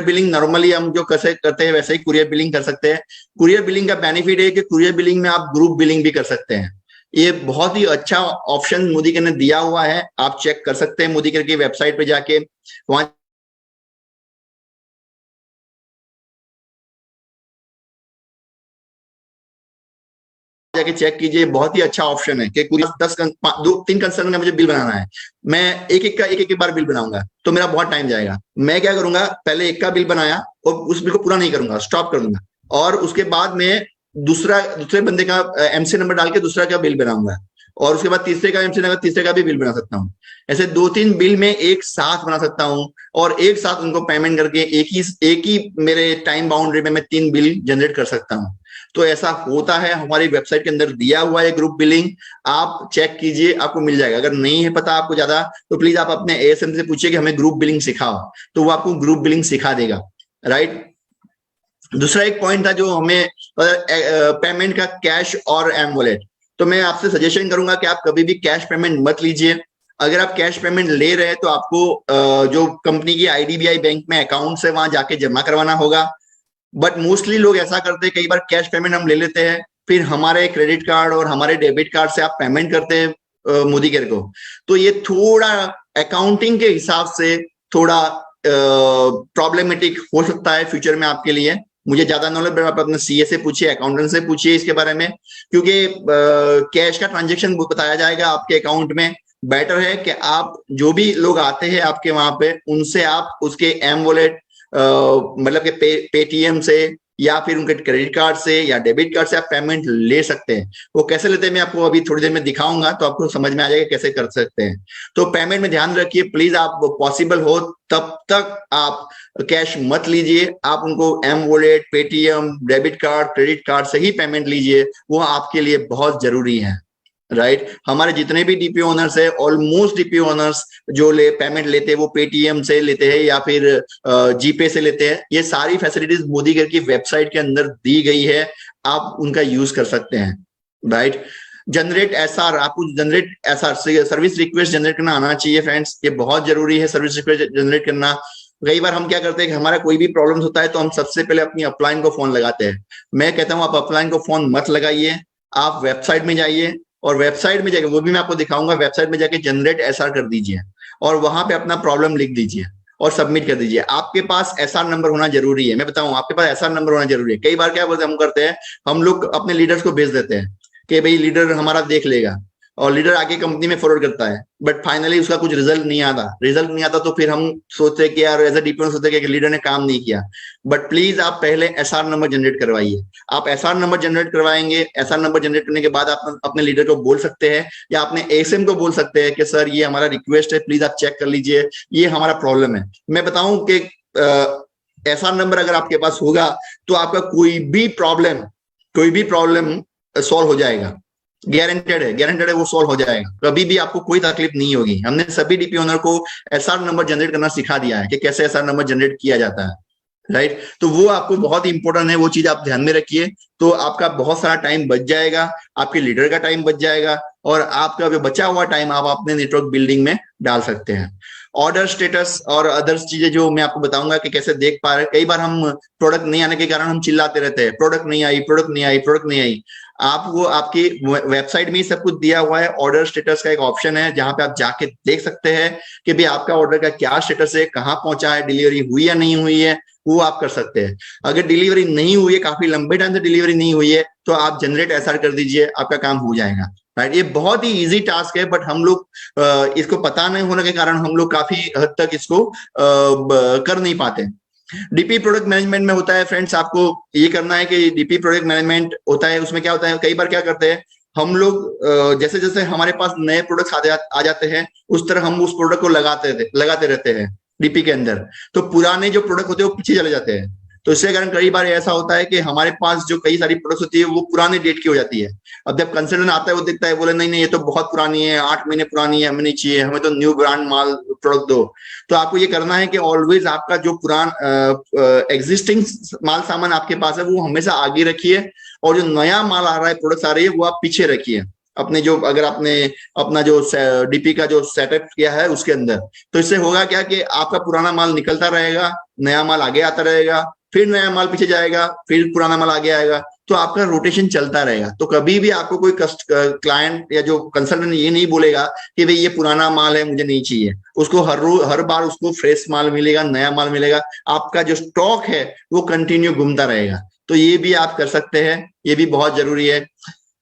बिलिंग नॉर्मली हम जो कैसे करते हैं वैसे ही कुरियर बिलिंग कर सकते हैं। कुरियर बिलिंग का बेनिफिट है कि कुरियर बिलिंग में आप ग्रुप बिलिंग भी कर सकते हैं। ये बहुत ही अच्छा ऑप्शन मोदी केयर ने दिया हुआ है, आप चेक कर सकते हैं मोदी केयर की वेबसाइट पे जाके, वहां जाके चेक कीजिए। बहुत ही अच्छा ऑप्शन है कि कुरियर 3 कंसर्न का मुझे बिल बनाना है, मैं एक बार बिल बनाऊंगा तो मेरा बहुत टाइम जाएगा। मैं क्या करूंगा, पहले एक का बिल बनाया और उस बिल को पूरा नहीं करूंगा, स्टॉप कर दूंगा, और उसके बाद में दूसरे बंदे का एमसी नंबर डाल के दूसरा का बिल बनाऊंगा, और उसके बाद तीसरे का एमसी नंबर, तीसरे का भी बिल बना सकता हूँ। ऐसे 2-3 बिल में एक साथ बना सकता हूँ, और एक साथ उनको पेमेंट करके एक ही मेरे टाइम बाउंड्री में मैं 3 बिल जनरेट कर सकता हूँ। तो ऐसा होता है, हमारी वेबसाइट के अंदर दिया हुआ है ग्रुप बिलिंग, आप चेक कीजिए, आपको मिल जाएगा। अगर नहीं है पता आपको ज्यादा, तो प्लीज आप अपने एएसएम से पूछिए कि हमें ग्रुप बिलिंग सिखाओ, तो वो आपको ग्रुप बिलिंग सिखा देगा, राइट। दूसरा एक पॉइंट था जो हमें पेमेंट का, कैश और एम वॉलेट। तो मैं आपसे सजेशन करूंगा कि आप कभी भी कैश पेमेंट मत लीजिए। अगर आप कैश पेमेंट ले रहे हैं तो आपको जो कंपनी की आईडीबीआई बैंक में अकाउंट है वहां जाके जमा करवाना होगा। बट मोस्टली लोग ऐसा करते हैं, कई बार कैश पेमेंट हम ले लेते हैं, फिर हमारे क्रेडिट कार्ड और हमारे डेबिट कार्ड से आप पेमेंट करते हैं मोदी केयर को। तो ये थोड़ा अकाउंटिंग के हिसाब से थोड़ा प्रॉब्लमेटिक हो सकता है फ्यूचर में आपके लिए। मुझे ज्यादा नॉलेज, आप अपने सीए से पूछिए, अकाउंटेंट से पूछिए इसके बारे में, क्योंकि कैश का ट्रांजेक्शन बताया जाएगा आपके अकाउंट में। बेटर है कि आप जो भी लोग आते हैं आपके वहां पे, उनसे आप उसके एम वॉलेट मतलब कि पेटीएम से या फिर उनके क्रेडिट कार्ड से या डेबिट कार्ड से आप पेमेंट ले सकते हैं। वो कैसे लेते हैं मैं आपको अभी थोड़ी देर में दिखाऊंगा, तो आपको समझ में आ जाएगा कैसे कर सकते हैं। तो पेमेंट में ध्यान रखिए प्लीज, आप पॉसिबल हो तब तक आप कैश मत लीजिए, आप उनको M wallet, Paytm, debit card, credit card से ही पेमेंट लीजिए, वो आपके लिए बहुत जरूरी है, राइट। हमारे जितने भी डीपी ओनर्स है, ऑलमोस्ट डीपी ओनर्स जो पेमेंट लेते हैं वो पेटीएम से लेते हैं या फिर जीपे से लेते हैं। ये सारी फैसिलिटीज मोदी केयर की वेबसाइट के अंदर दी गई है, आप उनका यूज कर सकते हैं, राइट। जनरेट एसआर, आपको generate SR service request generate करना आना चाहिए फ्रेंड्स, ये बहुत जरूरी है सर्विस रिक्वेस्ट जनरेट करना। कई बार हम क्या करते हैं कि हमारा कोई भी प्रॉब्लम होता है तो हम सबसे पहले अपनी अपलाइन को फोन लगाते हैं। मैं कहता हूं आप अपलाइन को फोन मत लगाइए, आप वेबसाइट में जाइए और वेबसाइट में जाके, वो भी मैं आपको दिखाऊंगा, वेबसाइट में जाके जनरेट एसआर कर दीजिए और वहां पे अपना प्रॉब्लम लिख दीजिए और सबमिट कर दीजिए। आपके पास एसआर नंबर होना जरूरी है। मैं बताऊं, आपके पास एसआर नंबर होना जरूरी है। कई बार क्या बोलते हैं, हम करते हैं, हम लोग अपने लीडर्स को भेज देते हैं कि भाई लीडर हमारा देख लेगा, और लीडर आगे कंपनी में फॉरवर्ड करता है, बट फाइनली उसका कुछ रिजल्ट नहीं आता, तो फिर हम सोचते हैं कि यार एज ए डिपेंड सोचते हैं कि लीडर ने काम नहीं किया। बट प्लीज आप पहले एसआर नंबर जनरेट करवाइए। आप एसआर नंबर जनरेट करवाएंगे, एसआर नंबर जनरेट करने के बाद आप अपने लीडर को बोल सकते हैं या अपने एसएम को बोल सकते हैं कि सर ये हमारा रिक्वेस्ट है, प्लीज आप चेक कर लीजिए, ये हमारा प्रॉब्लम है। मैं बताऊं कि एसआर नंबर अगर आपके पास होगा तो आपका कोई भी प्रॉब्लम सॉल्व हो जाएगा। गारंटेड है वो सॉल्व हो जाएगा। कभी भी आपको कोई तकलीफ नहीं होगी। हमने सभी डीपी ओनर को एसआर नंबर जनरेट करना सिखा दिया है कि कैसे एसआर नंबर जनरेट किया जाता है, राइट। तो वो आपको बहुत इंपॉर्टेंट है, वो चीज आप ध्यान में रखिए। तो आपका बहुत सारा टाइम बच जाएगा, आपके लीडर का टाइम बच जाएगा, और आपका जो बचा हुआ टाइम आप अपने नेटवर्क बिल्डिंग में डाल सकते हैं। ऑर्डर स्टेटस और अदर्स चीजें जो मैं आपको बताऊंगा कि कैसे देख पा रहे हैं। कई बार हम प्रोडक्ट नहीं आने के कारण हम चिल्लाते रहते हैं, प्रोडक्ट नहीं आई, प्रोडक्ट नहीं आई, प्रोडक्ट नहीं आई। आप वो आपकी वेबसाइट में ही सब कुछ दिया हुआ है। ऑर्डर स्टेटस का एक ऑप्शन है जहां पे आप जाके देख सकते हैं कि भाई आपका ऑर्डर का क्या स्टेटस है, कहाँ पहुंचा है, डिलीवरी हुई या नहीं हुई है, वो आप कर सकते हैं। अगर डिलीवरी नहीं हुई है, काफी लंबे टाइम से डिलीवरी नहीं हुई है, तो आप जनरेट एसआर कर दीजिए, आपका काम हो जाएगा, राइट। ये बहुत ही इजी टास्क है, बट हम लोग इसको पता नहीं होने के कारण हम लोग काफी हद तक इसको कर नहीं पाते। डीपी प्रोडक्ट मैनेजमेंट में होता है फ्रेंड्स, आपको ये करना है कि डीपी प्रोडक्ट मैनेजमेंट होता है, उसमें क्या होता है, कई बार क्या करते हैं हम लोग, जैसे जैसे हमारे पास नए प्रोडक्ट्स आ जाते हैं, उस तरह हम उस प्रोडक्ट को लगाते रहते हैं डीपी के अंदर। तो पुराने जो प्रोडक्ट होते हैं वो पीछे चले जाते हैं। तो इसके कारण कई बार ऐसा होता है कि हमारे पास जो कई सारी प्रोडक्ट्स होती है वो पुराने डेट की हो जाती है। अब जब कंसल्टेंट आता है वो देखता है, बोले नहीं नहीं ये तो बहुत पुरानी है, 8 महीने पुरानी है, हमें नहीं चाहिए, हमें तो न्यू ब्रांड माल प्रोडक्ट दो। तो आपको ये करना है कि ऑलवेज आपका जो एग्जिस्टिंग माल सामान आपके पास है वो हमेशा आगे रखिए, और जो नया माल आ रहा है, प्रोडक्ट्स आ रही है, वो आप पीछे रखिए अपने जो, अगर आपने अपना जो डीपी का जो सेटअप किया है उसके अंदर। तो इससे होगा क्या कि आपका पुराना माल निकलता रहेगा, नया माल आगे आता रहेगा, फिर नया माल पीछे जाएगा, फिर पुराना माल आगे आएगा, तो आपका रोटेशन चलता रहेगा। तो कभी भी आपको कोई क्लाइंट या जो कंसल्टेंट ये नहीं बोलेगा कि भाई ये पुराना माल है मुझे नहीं चाहिए, उसको हर बार उसको फ्रेश माल मिलेगा, नया माल मिलेगा, आपका जो स्टॉक है वो कंटिन्यू घूमता रहेगा। तो ये भी आप कर सकते हैं, ये भी बहुत जरूरी है।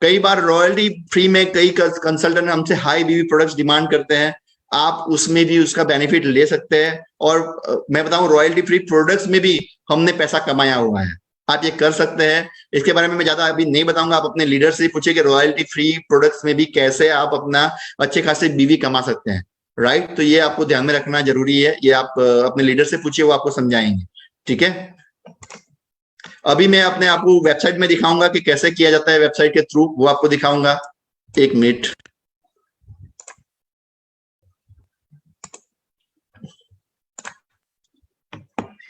कई बार रॉयल्टी फ्री में कई कंसल्टेंट हमसे हाई बीवी प्रोडक्ट्स डिमांड करते हैं, आप उसमें भी उसका बेनिफिट ले सकते हैं। और मैं बताऊं, रॉयल्टी फ्री प्रोडक्ट्स में भी हमने पैसा कमाया हुआ है, आप ये कर सकते हैं। इसके बारे में मैं ज्यादा अभी नहीं बताऊंगा, आप अपने लीडर से पूछिए कि रॉयल्टी फ्री प्रोडक्ट्स में भी कैसे आप अपना अच्छे खासे बीवी कमा सकते हैं, राइट। तो ये आपको ध्यान में रखना जरूरी है, ये आप अपने लीडर से पूछिए, वो आपको समझाएंगे, ठीक है। अभी मैं अपने आपको वेबसाइट में दिखाऊंगा कि कैसे किया जाता है वेबसाइट के थ्रू, वो आपको दिखाऊंगा, 1 मिनट।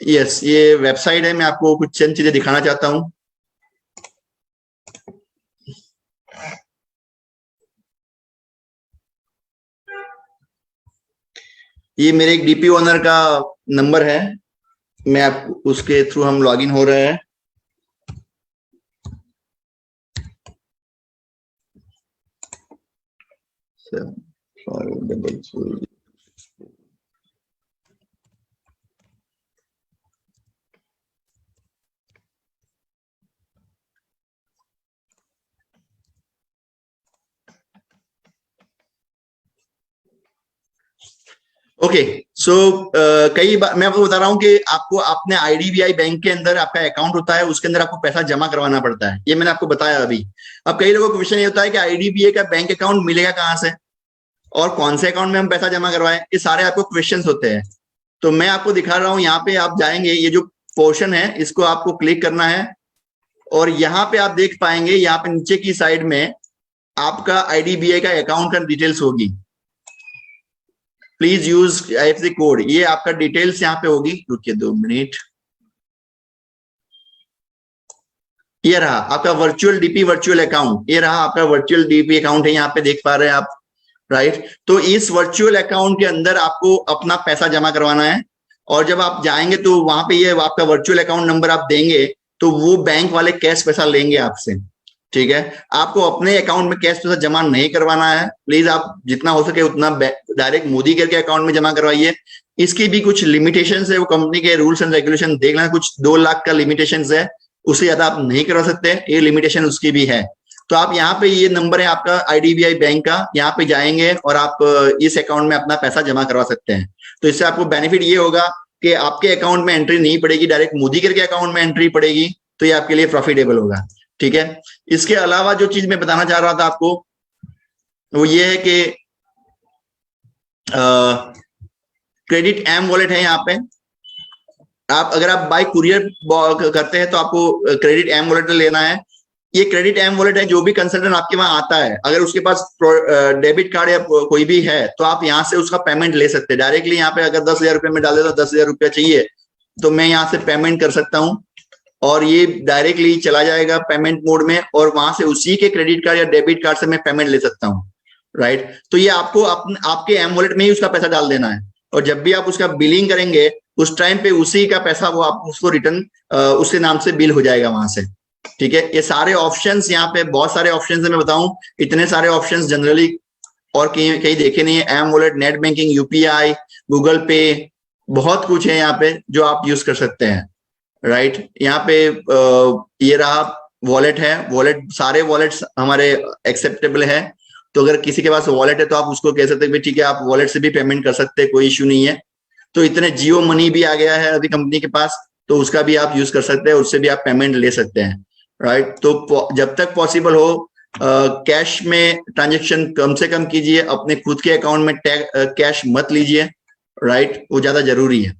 यस, ये वेबसाइट है, मैं आपको कुछ चंद चीजें दिखाना चाहता हूं। ये मेरे एक डीपी ओनर का नंबर है, मैं आप उसके थ्रू हम लॉगिन हो रहे हैं। ओके, सो कई बार मैं आपको बता रहा हूँ कि आपको अपने आईडीबीआई बैंक के अंदर आपका अकाउंट होता है, उसके अंदर आपको पैसा जमा करवाना पड़ता है, ये मैंने आपको बताया अभी। अब कई लोगों को क्वेश्चन ये होता है कि आईडीबीआई का बैंक अकाउंट मिलेगा कहाँ से, और कौन से अकाउंट में हम पैसा जमा करवाएं, ये सारे आपको क्वेश्चंस होते हैं। तो मैं आपको दिखा रहा हूँ, यहाँ पे आप जाएंगे, ये जो पोर्शन है इसको आपको क्लिक करना है, और यहाँ पे आप देख पाएंगे, यहाँ पे नीचे की साइड में आपका आईडीबीआई का अकाउंट का डिटेल्स होगी। प्लीज यूज आईएफएससी कोड, ये आपका डिटेल्स यहाँ पे होगी। रुकिए 2 मिनट, ये रहा आपका वर्चुअल डीपी वर्चुअल अकाउंट, ये रहा आपका वर्चुअल डीपी अकाउंट है, यहाँ पे देख पा रहे हैं आप, राइट। तो इस वर्चुअल अकाउंट के अंदर आपको अपना पैसा जमा करवाना है, और जब आप जाएंगे तो वहां पे ये आपका वर्चुअल अकाउंट नंबर आप देंगे, तो वो बैंक वाले कैश पैसा लेंगे आपसे। ठीक है, आपको अपने अकाउंट में कैश पैसा जमा नहीं करवाना है। प्लीज आप जितना हो सके उतना डायरेक्ट मोदी केयर के अकाउंट में जमा करवाइए। इसकी भी कुछ लिमिटेशंस है, वो कंपनी के रूल्स एंड रेगुलेशन देख लेना, कुछ 2 लाख का लिमिटेशंस है, उससे ज्यादा आप नहीं करवा सकते, ये लिमिटेशन उसकी भी है। तो आप यहाँ पे, ये नंबर है आपका आईडीबीआई बैंक का, यहाँ पे जाएंगे और आप इस अकाउंट में अपना पैसा जमा करवा सकते हैं। तो इससे आपको बेनिफिट ये होगा कि आपके अकाउंट में एंट्री नहीं पड़ेगी, डायरेक्ट मोदी केयर के अकाउंट में एंट्री पड़ेगी, तो ये आपके लिए प्रॉफिटेबल होगा। ठीक है, इसके अलावा जो चीज मैं बताना चाह रहा था आपको वो ये है कि क्रेडिट एम वॉलेट है। यहाँ पे आप अगर आप बाय कुरियर करते हैं तो आपको क्रेडिट एम वॉलेट लेना है। ये क्रेडिट एम वॉलेट है, जो भी कंसल्टेंट आपके वहां आता है, अगर उसके पास डेबिट कार्ड या कोई भी है तो आप यहाँ से उसका पेमेंट ले सकते हैं डायरेक्टली। यहाँ पे अगर 10,000 रुपये में डाल देता, 10,000 रुपया चाहिए तो मैं यहाँ से पेमेंट कर सकता हूँ और ये डायरेक्टली चला जाएगा पेमेंट मोड में, और वहां से उसी के क्रेडिट कार्ड या डेबिट कार्ड से मैं पेमेंट ले सकता हूँ। राइट, तो ये आपको आपके एम वॉलेट में ही उसका पैसा डाल देना है, और जब भी आप उसका बिलिंग करेंगे उस टाइम पे उसी का पैसा वो आप उसको रिटर्न उसके नाम से बिल हो जाएगा वहां से। ठीक है, ये सारे ऑप्शंस यहाँ पे बहुत सारे ऑप्शंस है, मैं बताऊं इतने सारे ऑप्शंस जनरली और कहीं देखे नहीं है। M wallet, net banking, UPI, Google pay, बहुत कुछ है यहाँ पे जो आप यूज कर सकते हैं। राइट, यहाँ पे ये रहा वॉलेट है, वॉलेट सारे वॉलेट्स हमारे एक्सेप्टेबल है। तो अगर किसी के पास वॉलेट है तो आप उसको कह सकते हैं ठीक है, आप वॉलेट से भी पेमेंट कर सकते हैं, कोई इश्यू नहीं है। तो इतने जियो मनी भी आ गया है अभी कंपनी के पास, तो उसका भी आप यूज कर सकते हैं, उससे भी आप पेमेंट ले सकते हैं। राइट, तो जब तक पॉसिबल हो कैश में ट्रांजेक्शन कम से कम कीजिए, अपने खुद के अकाउंट में कैश मत लीजिए। राइट, वो ज्यादा जरूरी है।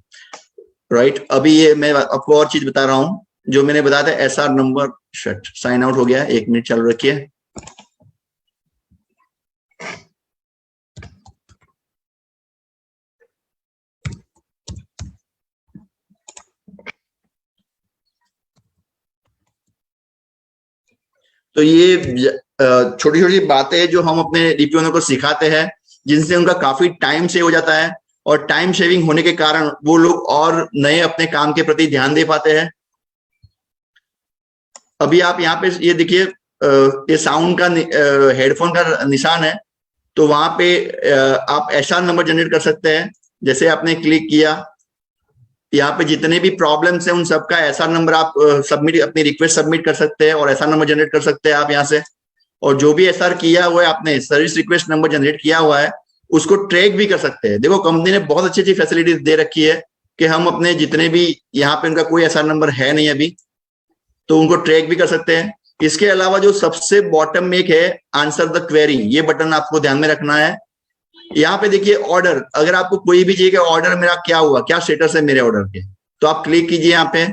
राइट, अभी ये मैं आपको और चीज बता रहा हूं जो मैंने बताया था, SR number. Shut, sign out हो गया, 1 मिनट चालू रखिए। तो ये छोटी छोटी बातें जो हम अपने डीपीओ को सिखाते हैं, जिनसे उनका काफी टाइम सेव हो जाता है, और टाइम सेविंग होने के कारण वो लोग और नए अपने काम के प्रति ध्यान दे पाते हैं। अभी आप यहाँ पे ये देखिए, ये साउंड का हेडफोन का निशान है, तो वहां पे आप एसआर नंबर जनरेट कर सकते हैं। जैसे आपने क्लिक किया, यहाँ पे जितने भी प्रॉब्लम्स हैं उन सबका एसआर नंबर आप सबमिट, अपनी रिक्वेस्ट सबमिट कर सकते हैं और एसआर नंबर जनरेट कर सकते हैं आप यहाँ से। और जो भी एसआर किया हुआ है, आपने सर्विस रिक्वेस्ट नंबर जनरेट किया हुआ है, उसको ट्रैक भी कर सकते हैं। देखो कंपनी ने बहुत अच्छी अच्छी फैसिलिटीज दे रखी है कि हम अपने जितने भी, यहाँ पे उनका कोई एसआर नंबर है नहीं अभी, तो उनको ट्रैक भी कर सकते हैं। इसके अलावा जो सबसे बॉटम में एक है आंसर द क्वेरी, ये बटन आपको ध्यान में रखना है। यहाँ पे देखिए ऑर्डर, अगर आपको कोई भी चाहिए कि ऑर्डर मेरा क्या हुआ, क्या स्टेटस है मेरे ऑर्डर के, तो आप क्लिक कीजिए यहाँ पे।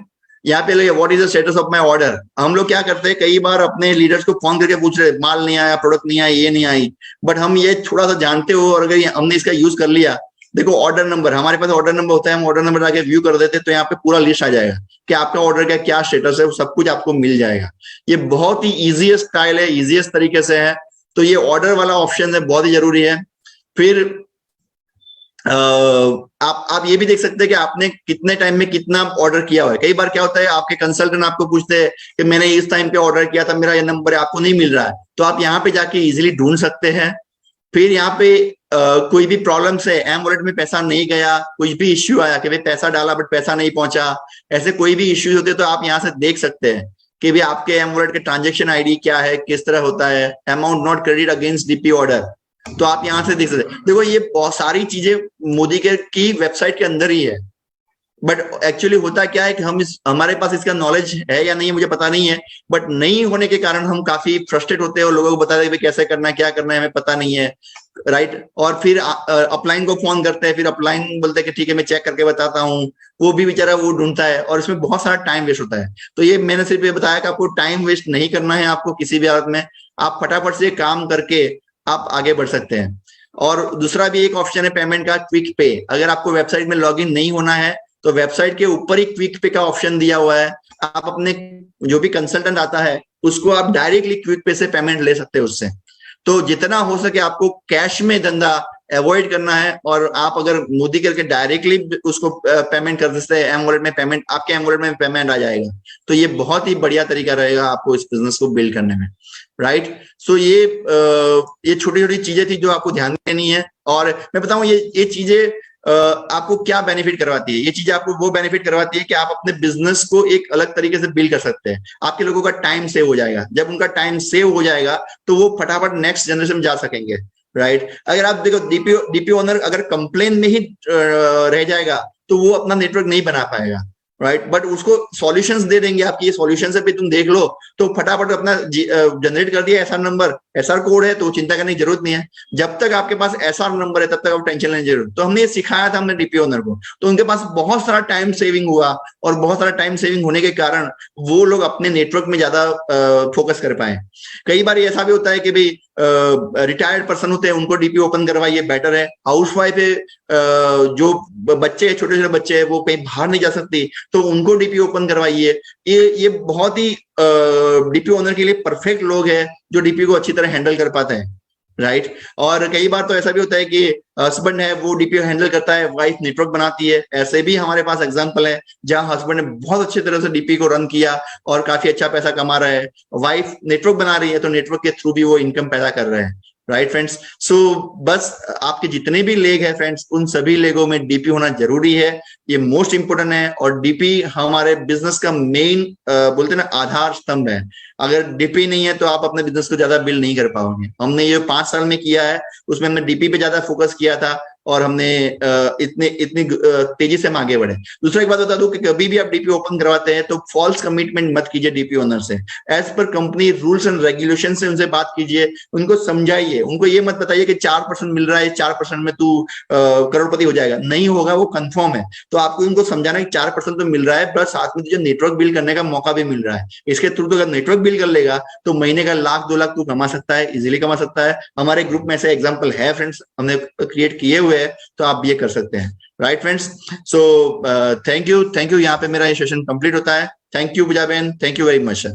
यहाँ पे लगे what is the status of my order. हम लोग क्या करते हैं, कई बार अपने लीडर्स को फोन करके पूछ रहे माल नहीं आया, प्रोडक्ट नहीं आया, ये नहीं आई, बट हम ये थोड़ा सा जानते हो, और अगर हमने इसका यूज कर लिया, देखो ऑर्डर नंबर, हमारे पास ऑर्डर नंबर होता है, हम ऑर्डर नंबर आके व्यू कर देते, तो यहाँ पे पूरा लिस्ट आ जाएगा कि आपका ऑर्डर का क्या स्टेटस है, वो सब कुछ आपको मिल जाएगा। ये बहुत ही इजीएस्ट स्टाइल है, इजीएस्ट तरीके से है। तो ये ऑर्डर वाला ऑप्शन है, बहुत ही जरूरी है। फिर आप ये भी देख सकते हैं कि आपने कितने टाइम में कितना ऑर्डर किया हुआ है। कई बार क्या होता है, आपके कंसल्टेंट आपको पूछते हैं कि मैंने इस टाइम पे ऑर्डर किया था, मेरा ये नंबर है, आपको नहीं मिल रहा है, तो आप यहाँ पे जाके इजीली ढूंढ सकते हैं। फिर यहाँ पे कोई भी प्रॉब्लम है, एम वॉलेट में पैसा नहीं गया, कुछ भी इश्यू आया कि भाई पैसा डाला बट पैसा नहीं पहुंचा, ऐसे कोई भी इश्यूज होते तो आप यहाँ से देख सकते हैं कि भाई आपके एम वॉलेट के ट्रांजेक्शन आईडी क्या है, किस तरह होता है, amount not credit against DP order, तो आप यहाँ से देख सकते हैं। देखो ये बहुत सारी चीजें मोदी के की वेबसाइट के अंदर ही है, बट एक्चुअली होता क्या है कि हमारे पास इसका नॉलेज है या नहीं मुझे पता नहीं है, बट नहीं होने के कारण हम काफी फ्रस्ट्रेट होते हैं और लोगों को बता दें कैसे करना है, क्या करना है, हमें पता नहीं है। राइट, और फिर अपलाइन को फोन करते हैं, फिर अपलाइन बोलते हैं कि ठीक है मैं चेक करके बताता हूँ, वो भी बेचारा वो ढूंढता है, और इसमें बहुत सारा टाइम वेस्ट होता है। तो ये मैंने सिर्फ ये बताया कि आपको टाइम वेस्ट नहीं करना है, आपको किसी भी हालत में, आप फटाफट से काम करके आप आगे बढ़ सकते हैं। और दूसरा भी एक ऑप्शन है पेमेंट का, क्विक पे। अगर आपको वेबसाइट में लॉगिन नहीं होना है तो वेबसाइट के ऊपर ही क्विक पे का ऑप्शन दिया हुआ है, आप अपने जो भी कंसल्टेंट आता है उसको आप डायरेक्टली क्विक पे से पेमेंट ले सकते हैं उससे। तो जितना हो सके आपको कैश में धंधा अवॉइड करना है। और आप अगर मोदी करके डायरेक्टली उसको पेमेंट कर देते हैं, एम वॉलेट में पेमेंट, आपके एम वॉलेट में पेमेंट आ जाएगा, तो ये बहुत ही बढ़िया तरीका रहेगा आपको इस बिजनेस को बिल्ड करने में, राइट। सो ये छोटी छोटी चीजें थी जो आपको ध्यान देनी है। और मैं बताऊं ये चीजें आपको क्या बेनिफिट करवाती है। ये चीजें आपको वो बेनिफिट करवाती है कि आप अपने बिजनेस को एक अलग तरीके से बिल्ड कर सकते हैं। आपके लोगों का टाइम सेव हो जाएगा। जब उनका टाइम सेव हो जाएगा तो वो फटाफट नेक्स्ट जनरेशन में जा सकेंगे, राइट। अगर आप देखो डीपीओ ओनर अगर कंप्लेन में ही रह जाएगा तो वो अपना नेटवर्क नहीं बना पाएगा, राइट। बट उसको सॉल्यूशंस दे देंगे, आपकी ये सॉल्यूशन है, तुम देख लो, तो फटाफट अपना जनरेट कर दिया एसआर नंबर, एसआर कोड है, तो चिंता करने की जरूरत नहीं है। जब तक आपके पास एसआर नंबर है तब तक आप टेंशन लेने की जरूरत। तो हमने ये सिखाया था हमने डीपी ओनर को, तो उनके पास बहुत सारा टाइम सेविंग हुआ, और बहुत सारा टाइम सेविंग होने के कारण वो लोग अपने नेटवर्क में ज्यादा फोकस कर पाए। कई बार ऐसा भी होता है कि भाई रिटायर्ड पर्सन होते हैं, उनको डीपी ओपन करवाइए, बेटर है। हाउस वाइफ है, जो बच्चे छोटे छोटे बच्चे हैं, वो कहीं बाहर नहीं जा सकती, तो उनको डीपी ओपन करवाइए। ये बहुत ही डीपी ओनर के लिए परफेक्ट लोग हैं जो डीपी को अच्छी तरह हैंडल कर पाते हैं, राइट। और कई बार तो ऐसा भी होता है कि हस्बैंड है वो डीपी हैंडल करता है, वाइफ नेटवर्क बनाती है। ऐसे भी हमारे पास एग्जांपल है जहां हस्बैंड ने बहुत अच्छी तरह से डीपी को रन किया और काफी अच्छा पैसा कमा रहा है, वाइफ नेटवर्क बना रही है, तो नेटवर्क के थ्रू भी वो इनकम पैदा कर रहे हैं, राइट फ्रेंड्स। सो बस आपके जितने भी लेग है फ्रेंड्स, उन सभी लेगों में डीपी होना जरूरी है, ये मोस्ट इंपोर्टेंट है। और डीपी हमारे बिजनेस का मेन बोलते हैं ना आधार स्तंभ है। अगर डीपी नहीं है तो आप अपने बिजनेस को ज्यादा बिल्ड नहीं कर पाओगे। हमने ये 5 साल में किया है, उसमें हमने डीपी पे ज्यादा फोकस किया था, और हमने इतनी तेजी से हम आगे बढ़े। दूसरा एक बात बता दूं कि कभी भी आप डीपी ओपन करवाते हैं तो फॉल्स कमिटमेंट मत कीजिए डीपी ओनर से। As per company rules and regulation से उनसे बात कीजिए, उनको समझाइए। उनको ये मत बताइए कि 4% मिल रहा है, 4% में तू करोड़पति हो जाएगा, नहीं होगा, वो कंफर्म है। तो आपको उनको समझाना कि 4% तो मिल रहा है, प्लस साथ में तुझे नेटवर्क बिल्ड करने का मौका भी मिल रहा है। इसके थ्रू तो अगर नेटवर्क बिल्ड कर लेगा तो महीने का 1 लाख 2 लाख तू कमा सकता है, इजीली कमा सकता है। हमारे ग्रुप में ऐसे एग्जाम्पल है फ्रेंड्स, हमने क्रिएट किए हुए हैं, तो आप ये कर सकते हैं, right friends. So thank you. यहाँ पे मेरा ये सेशन कंप्लीट होता है। थैंक यू पूजा बहन, thank you very much sir.